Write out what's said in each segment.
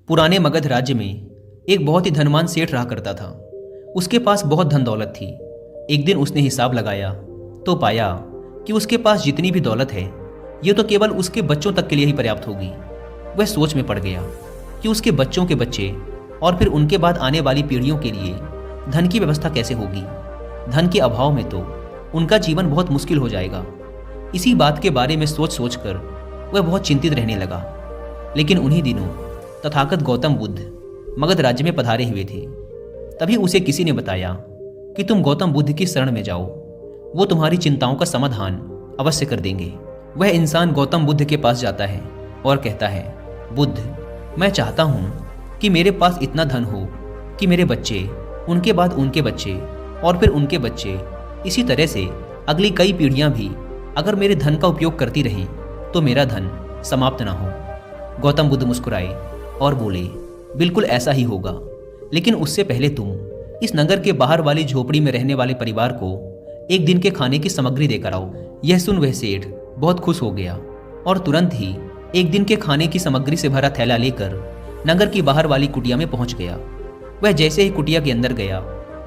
पुराने मगध राज्य में एक बहुत ही धनवान सेठ रहा करता था। उसके पास बहुत धन दौलत थी। एक दिन उसने हिसाब लगाया तो पाया कि उसके पास जितनी भी दौलत है ये तो केवल उसके बच्चों तक के लिए ही पर्याप्त होगी। वह सोच में पड़ गया कि उसके बच्चों के बच्चे और फिर उनके बाद आने वाली पीढ़ियों के लिए धन की व्यवस्था कैसे होगी। धन के अभाव में तो उनका जीवन बहुत मुश्किल हो जाएगा। इसी बात के बारे में सोच सोच कर वह बहुत चिंतित रहने लगा। लेकिन उन्हीं दिनों तथागत गौतम बुद्ध मगध राज्य में पधारे हुए थे। तभी उसे किसी ने बताया कि तुम गौतम बुद्ध की शरण में जाओ, वो तुम्हारी चिंताओं का समाधान अवश्य कर देंगे। वह इंसान गौतम बुद्ध के पास जाता है और कहता है, बुद्ध, मैं चाहता हूँ कि मेरे पास इतना धन हो कि मेरे बच्चे, उनके बाद उनके बच्चे और फिर उनके बच्चे, इसी तरह से अगली कई पीढ़ियाँ भी अगर मेरे धन का उपयोग करती रहें तो मेरा धन समाप्त ना हो। गौतम बुद्ध मुस्कुराए और बोले, बिल्कुल ऐसा ही होगा, लेकिन उससे पहले तुम इस नगर के बाहर वाली झोपड़ी में रहने वाले परिवार को एक दिन के खाने की सामग्री देकर आओ। यह सुन वह सेठ बहुत खुश हो गया और तुरंत ही एक दिन के खाने की सामग्री से भरा थैला लेकर नगर की बाहर वाली कुटिया में पहुंच गया। वह जैसे ही कुटिया के अंदर गया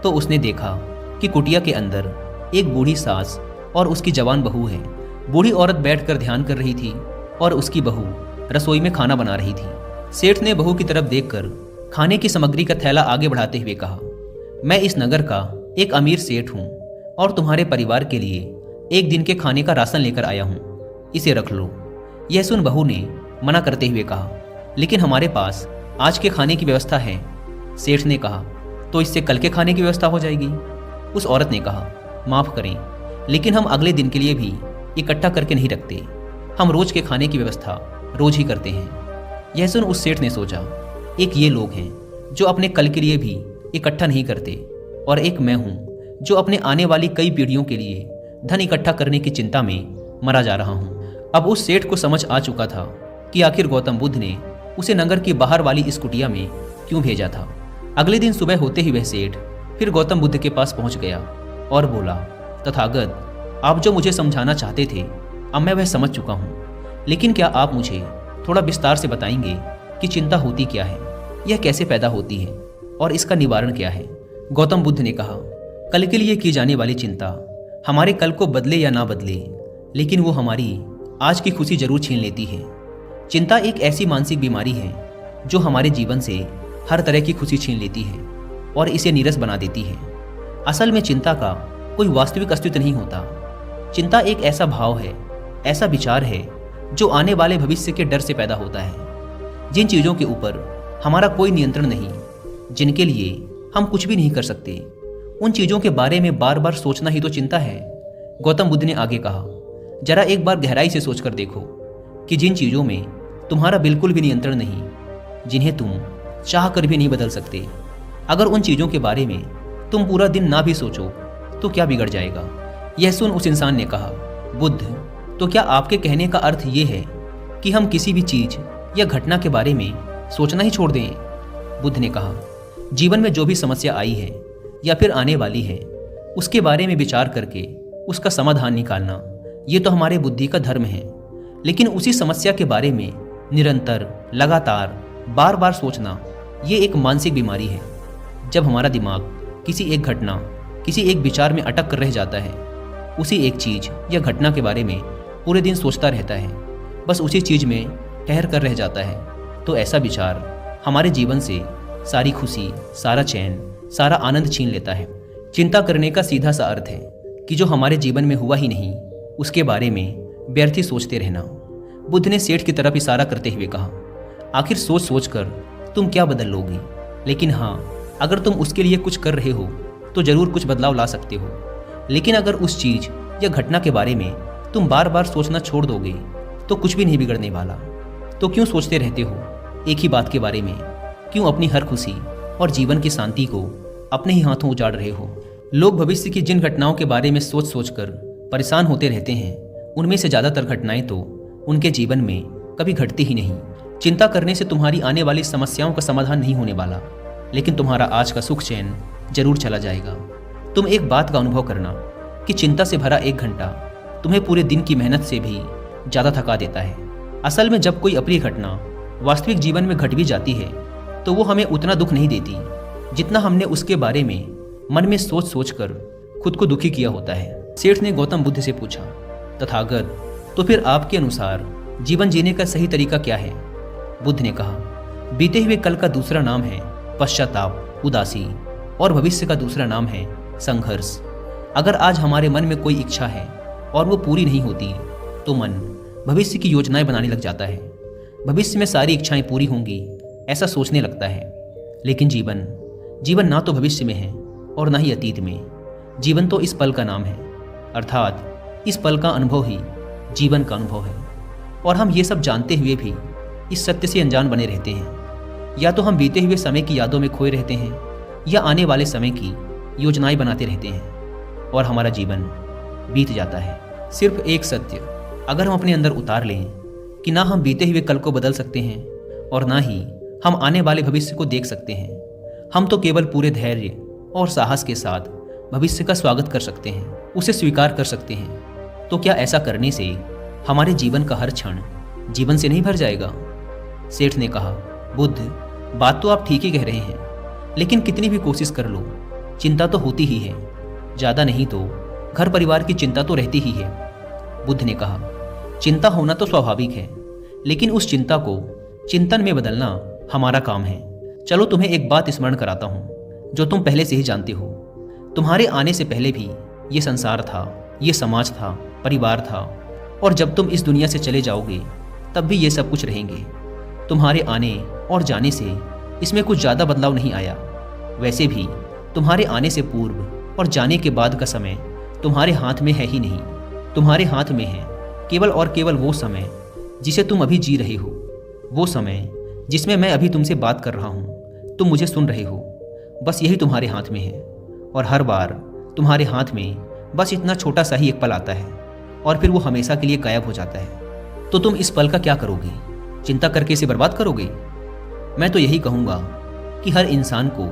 तो उसने देखा कि कुटिया के अंदर एक बूढ़ी सास और उसकी जवान बहू है। बूढ़ी औरत बैठकर ध्यान कर रही थी और उसकी बहू रसोई में खाना बना रही थी। सेठ ने बहू की तरफ देखकर खाने की सामग्री का थैला आगे बढ़ाते हुए कहा, मैं इस नगर का एक अमीर सेठ हूँ और तुम्हारे परिवार के लिए एक दिन के खाने का राशन लेकर आया हूँ, इसे रख लो। यह सुन बहू ने मना करते हुए कहा, लेकिन हमारे पास आज के खाने की व्यवस्था है। सेठ ने कहा, तो इससे कल के खाने की व्यवस्था हो जाएगी। उस औरत ने कहा, माफ़ करें, लेकिन हम अगले दिन के लिए भी इकट्ठा करके नहीं रखते। हम रोज के खाने की व्यवस्था रोज ही करते हैं। यह सुन उस सेठ ने सोचा, एक ये लोग हैं जो अपने कल के लिए भी इकट्ठा नहीं करते और एक मैं हूँ जो अपने आने वाली कई पीढ़ियों के लिए धन इकट्ठा करने की चिंता में मरा जा रहा हूँ। अब उस सेठ को समझ आ चुका था कि आखिर गौतम बुद्ध ने उसे नगर की बाहर वाली इस कुटिया में क्यों भेजा था। अगले दिन सुबह होते ही वह सेठ फिर गौतम बुद्ध के पास पहुंच गया और बोला, तथागत, आप जो मुझे समझाना चाहते थे अब मैं वह समझ चुका हूँ, लेकिन क्या आप मुझे थोड़ा विस्तार से बताएंगे कि चिंता होती क्या है, यह कैसे पैदा होती है और इसका निवारण क्या है। गौतम बुद्ध ने कहा, कल के लिए की जाने वाली चिंता हमारे कल को बदले या ना बदले, लेकिन वो हमारी आज की खुशी जरूर छीन लेती है। चिंता एक ऐसी मानसिक बीमारी है जो हमारे जीवन से हर तरह की खुशी छीन लेती है और इसे नीरस बना देती है। असल में चिंता का कोई वास्तविक अस्तित्व नहीं होता। चिंता एक ऐसा भाव है, ऐसा विचार है जो आने वाले भविष्य के डर से पैदा होता है। जिन चीज़ों के ऊपर हमारा कोई नियंत्रण नहीं, जिनके लिए हम कुछ भी नहीं कर सकते, उन चीज़ों के बारे में बार बार सोचना ही तो चिंता है। गौतम बुद्ध ने आगे कहा, जरा एक बार गहराई से सोचकर देखो कि जिन चीज़ों में तुम्हारा बिल्कुल भी नियंत्रण नहीं, जिन्हें तुम चाह कर भी नहीं बदल सकते, अगर उन चीज़ों के बारे में तुम पूरा दिन ना भी सोचो तो क्या बिगड़ जाएगा। यह सुन उस इंसान ने कहा, बुद्ध, तो क्या आपके कहने का अर्थ ये है कि हम किसी भी चीज़ या घटना के बारे में सोचना ही छोड़ दें। बुद्ध ने कहा, जीवन में जो भी समस्या आई है या फिर आने वाली है उसके बारे में विचार करके उसका समाधान निकालना, ये तो हमारे बुद्धि का धर्म है। लेकिन उसी समस्या के बारे में निरंतर, लगातार, बार बार सोचना, ये एक मानसिक बीमारी है। जब हमारा दिमाग किसी एक घटना, किसी एक विचार में अटक कर रह जाता है, उसी एक चीज़ या घटना के बारे में पूरे दिन सोचता रहता है, बस उसी चीज़ में ठहर कर रह जाता है, तो ऐसा विचार हमारे जीवन से सारी खुशी, सारा चैन, सारा आनंद छीन लेता है। चिंता करने का सीधा सा अर्थ है कि जो हमारे जीवन में हुआ ही नहीं उसके बारे में व्यर्थ ही सोचते रहना। बुद्ध ने सेठ की तरफ इशारा करते हुए कहा, आखिर सोच सोच कर तुम क्या बदल लोगे, लेकिन हाँ, अगर तुम उसके लिए कुछ कर रहे हो तो ज़रूर कुछ बदलाव ला सकते हो। लेकिन अगर उस चीज़ या घटना के बारे में तुम बार बार सोचना छोड़ दोगे तो कुछ भी नहीं बिगड़ने वाला। तो क्यों सोचते रहते हो एक ही बात के बारे में? क्यों अपनी हर खुशी और जीवन की शांति को अपने ही हाथों उजाड़ रहे हो? लोग भविष्य की जिन घटनाओं के बारे में सोच सोच कर परेशान होते रहते हैं, उनमें से ज़्यादातर घटनाएं तो उनके जीवन में कभी घटती ही नहीं। चिंता करने से तुम्हारी आने वाली समस्याओं का समाधान नहीं होने वाला, लेकिन तुम्हारा आज का सुख चैन जरूर चला जाएगा। तुम एक बात का अनुभव करना कि चिंता से भरा एक घंटा तुम्हें पूरे दिन की मेहनत से भी ज़्यादा थका देता है। असल में जब कोई अप्रिय घटना वास्तविक जीवन में घट भी जाती है तो वो हमें उतना दुख नहीं देती जितना हमने उसके बारे में मन में सोच सोच कर खुद को दुखी किया होता है। सेठ ने गौतम बुद्ध से पूछा, तथागत, तो फिर आपके अनुसार जीवन जीने का सही तरीका क्या है? बुद्ध ने कहा, बीते हुए कल का दूसरा नाम है पश्चाताप, उदासी, और भविष्य का दूसरा नाम है संघर्ष। अगर आज हमारे मन में कोई इच्छा है और वो पूरी नहीं होती तो मन भविष्य की योजनाएं बनाने लग जाता है। भविष्य में सारी इच्छाएं पूरी होंगी ऐसा सोचने लगता है। लेकिन जीवन ना तो भविष्य में है और ना ही अतीत में। जीवन तो इस पल का नाम है, अर्थात इस पल का अनुभव ही जीवन का अनुभव है। और हम ये सब जानते हुए भी इस सत्य से अनजान बने रहते हैं। या तो हम बीते हुए समय की यादों में खोए रहते हैं या आने वाले समय की योजनाएं बनाते रहते हैं और हमारा जीवन बीत जाता है। सिर्फ एक सत्य अगर हम अपने अंदर उतार लें कि ना हम बीते हुए कल को बदल सकते हैं और ना ही हम आने वाले भविष्य को देख सकते हैं। हम तो केवल पूरे धैर्य और साहस के साथ भविष्य का स्वागत कर सकते हैं, उसे स्वीकार कर सकते हैं। तो क्या ऐसा करने से हमारे जीवन का हर क्षण जीवन से नहीं भर जाएगा? सेठ ने कहा, बुद्ध, बात तो आप ठीक ही कह रहे हैं, लेकिन कितनी भी कोशिश कर लो चिंता तो होती ही है। ज़्यादा नहीं तो घर परिवार की चिंता तो रहती ही है। बुद्ध ने कहा, चिंता होना तो स्वाभाविक है, लेकिन उस चिंता को चिंतन में बदलना हमारा काम है। चलो तुम्हें एक बात स्मरण कराता हूँ जो तुम पहले से ही जानते हो। तुम्हारे आने से पहले भी ये संसार था, ये समाज था, परिवार था, और जब तुम इस दुनिया से चले जाओगे तब भी ये सब कुछ रहेंगे। तुम्हारे आने और जाने से इसमें कुछ ज़्यादा बदलाव नहीं आया। वैसे भी तुम्हारे आने से पूर्व और जाने के बाद का समय तुम्हारे हाथ में है ही नहीं। तुम्हारे हाथ में है केवल और केवल वो समय जिसे तुम अभी जी रहे हो, वो समय जिसमें मैं अभी तुमसे बात कर रहा हूँ, तुम मुझे सुन रहे हो। बस यही तुम्हारे हाथ में है। और हर बार तुम्हारे हाथ में बस इतना छोटा सा ही एक पल आता है और फिर वो हमेशा के लिए गायब हो जाता है। तो तुम इस पल का क्या करोगे? चिंता करके इसे बर्बाद करोगे? मैं तो यही कहूँगा कि हर इंसान को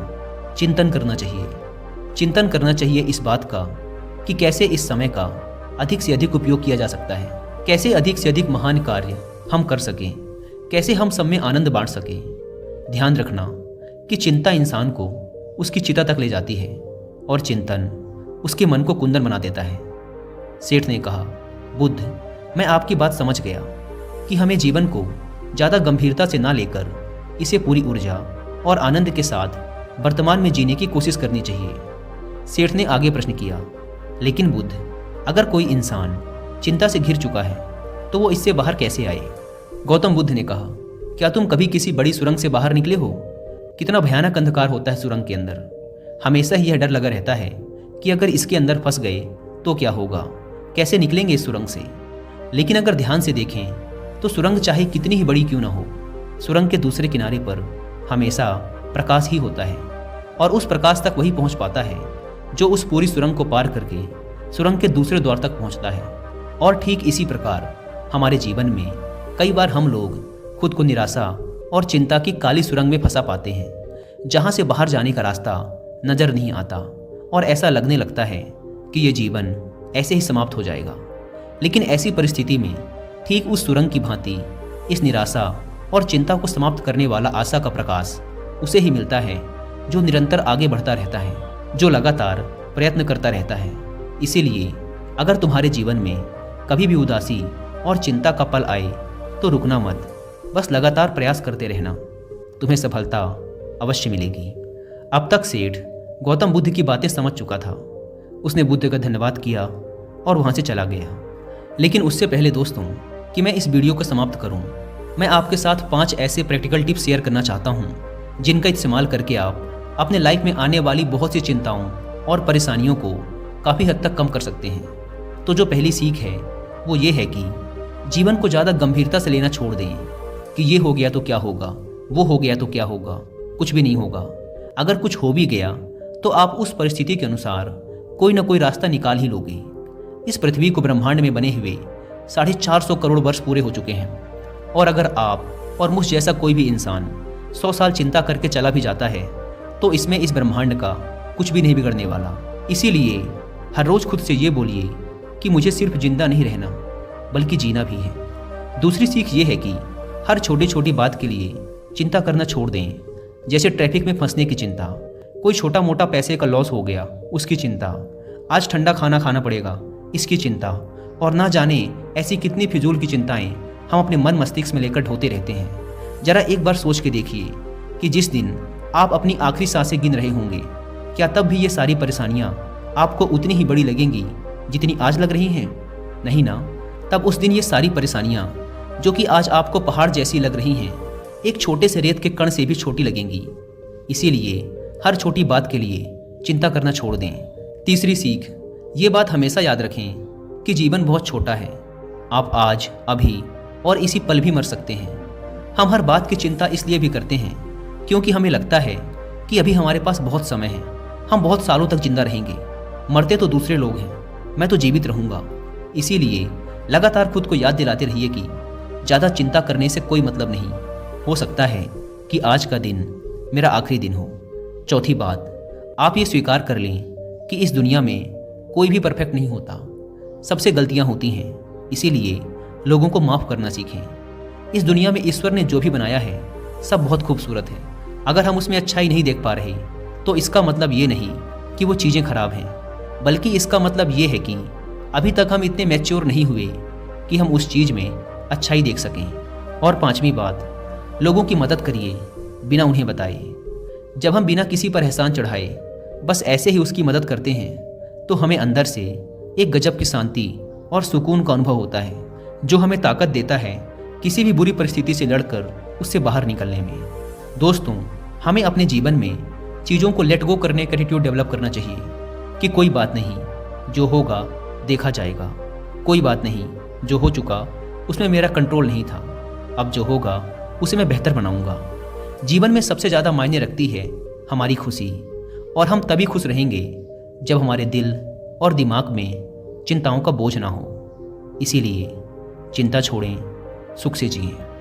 चिंतन करना चाहिए। चिंतन करना चाहिए इस बात का कि कैसे इस समय का अधिक से अधिक उपयोग किया जा सकता है, कैसे अधिक से अधिक महान कार्य हम कर सकें, कैसे हम सब में आनंद बांट सकें। ध्यान रखना कि चिंता इंसान को उसकी चिता तक ले जाती है और चिंतन उसके मन को कुंदन बना देता है। सेठ ने कहा, बुद्ध, मैं आपकी बात समझ गया कि हमें जीवन को ज़्यादा गंभीरता से ना लेकर इसे पूरी ऊर्जा और आनंद के साथ वर्तमान में जीने की कोशिश करनी चाहिए। सेठ ने आगे प्रश्न किया, लेकिन बुद्ध, अगर कोई इंसान चिंता से घिर चुका है तो वो इससे बाहर कैसे आए? गौतम बुद्ध ने कहा, क्या तुम कभी किसी बड़ी सुरंग से बाहर निकले हो? कितना भयानक अंधकार होता है सुरंग के अंदर। हमेशा ही यह डर लगा रहता है कि अगर इसके अंदर फंस गए तो क्या होगा, कैसे निकलेंगे इस सुरंग से। लेकिन अगर ध्यान से देखें तो सुरंग चाहे कितनी ही बड़ी क्यों ना हो, सुरंग के दूसरे किनारे पर हमेशा प्रकाश ही होता है और उस प्रकाश तक वही पहुंच पाता है जो उस पूरी सुरंग को पार करके सुरंग के दूसरे द्वार तक पहुंचता है। और ठीक इसी प्रकार हमारे जीवन में कई बार हम लोग खुद को निराशा और चिंता की काली सुरंग में फंसा पाते हैं, जहां से बाहर जाने का रास्ता नजर नहीं आता और ऐसा लगने लगता है कि ये जीवन ऐसे ही समाप्त हो जाएगा। लेकिन ऐसी परिस्थिति में ठीक उस सुरंग की भांति इस निराशा और चिंता को समाप्त करने वाला आशा का प्रकाश उसे ही मिलता है जो निरंतर आगे बढ़ता रहता है, जो लगातार प्रयत्न करता रहता है। इसीलिए अगर तुम्हारे जीवन में कभी भी उदासी और चिंता का पल आए तो रुकना मत, बस लगातार प्रयास करते रहना, तुम्हें सफलता अवश्य मिलेगी। अब तक सेठ गौतम बुद्ध की बातें समझ चुका था। उसने बुद्ध का धन्यवाद किया और वहाँ से चला गया। लेकिन उससे पहले दोस्तों कि मैं इस वीडियो को समाप्त करूँ, मैं आपके साथ 5 ऐसे प्रैक्टिकल टिप्स शेयर करना चाहता हूँ जिनका इस्तेमाल करके आप अपने लाइफ में आने वाली बहुत सी चिंताओं और परेशानियों को काफ़ी हद तक कम कर सकते हैं। तो जो पहली सीख है वो ये है कि जीवन को ज़्यादा गंभीरता से लेना छोड़ दें कि ये हो गया तो क्या होगा, वो हो गया तो क्या होगा। कुछ भी नहीं होगा। अगर कुछ हो भी गया तो आप उस परिस्थिति के अनुसार कोई ना कोई रास्ता निकाल ही लोगे। इस पृथ्वी को ब्रह्मांड में बने हुए 450 करोड़ वर्ष पूरे हो चुके हैं और अगर आप और मुझ जैसा कोई भी इंसान 100 साल चिंता करके चला भी जाता है तो इसमें इस ब्रह्मांड का कुछ भी नहीं बिगड़ने वाला। इसीलिए हर रोज़ खुद से ये बोलिए कि मुझे सिर्फ जिंदा नहीं रहना बल्कि जीना भी है। दूसरी सीख ये है कि हर छोटी छोटी बात के लिए चिंता करना छोड़ दें। जैसे ट्रैफिक में फंसने की चिंता, कोई छोटा मोटा पैसे का लॉस हो गया उसकी चिंता, आज ठंडा खाना खाना पड़ेगा इसकी चिंता, और ना जाने ऐसी कितनी फिजूल की चिंताएं हम अपने मन मस्तिष्क में लेकर ढोते रहते हैं। जरा एक बार सोच के देखिए कि जिस दिन आप अपनी आखिरी सांसें गिन रहे होंगे, क्या तब भी ये सारी परेशानियां आपको उतनी ही बड़ी लगेंगी जितनी आज लग रही हैं? नहीं ना। तब उस दिन ये सारी परेशानियां जो कि आज आपको पहाड़ जैसी लग रही हैं, एक छोटे से रेत के कण से भी छोटी लगेंगी। इसीलिए हर छोटी बात के लिए चिंता करना छोड़ दें। तीसरी सीख, ये बात हमेशा याद रखें कि जीवन बहुत छोटा है। आप आज, अभी और इसी पल भी मर सकते हैं। हम हर बात की चिंता इसलिए भी करते हैं क्योंकि हमें लगता है कि अभी हमारे पास बहुत समय है, हम बहुत सालों तक जिंदा रहेंगे। मरते तो दूसरे लोग हैं, मैं तो जीवित रहूँगा। इसीलिए लगातार खुद को याद दिलाते रहिए कि ज़्यादा चिंता करने से कोई मतलब नहीं। हो सकता है कि आज का दिन मेरा आखिरी दिन हो। चौथी बात, आप ये स्वीकार कर लें कि इस दुनिया में कोई भी परफेक्ट नहीं होता, सबसे गलतियां होती हैं। इसीलिए लोगों को माफ़ करना सीखें। इस दुनिया में ईश्वर ने जो भी बनाया है सब बहुत खूबसूरत है। अगर हम उसमें अच्छाई नहीं देख पा रहे तो इसका मतलब ये नहीं कि वो चीज़ें खराब हैं, बल्कि इसका मतलब ये है कि अभी तक हम इतने मैच्योर नहीं हुए कि हम उस चीज़ में अच्छाई देख सकें। और पांचवी बात, लोगों की मदद करिए बिना उन्हें बताए। जब हम बिना किसी पर एहसान चढ़ाए बस ऐसे ही उसकी मदद करते हैं तो हमें अंदर से एक गजब की शांति और सुकून का अनुभव होता है, जो हमें ताकत देता है किसी भी बुरी परिस्थिति से लड़कर उससे बाहर निकलने में। दोस्तों, हमें अपने जीवन में चीज़ों को लेट गो करने का एटीट्यूड डेवलप करना चाहिए कि कोई बात नहीं, जो होगा देखा जाएगा। कोई बात नहीं, जो हो चुका उसमें मेरा कंट्रोल नहीं था, अब जो होगा उसे मैं बेहतर बनाऊंगा। जीवन में सबसे ज़्यादा मायने रखती है हमारी खुशी, और हम तभी खुश रहेंगे जब हमारे दिल और दिमाग में चिंताओं का बोझ ना हो। इसीलिए चिंता छोड़ें, सुख से जिएं।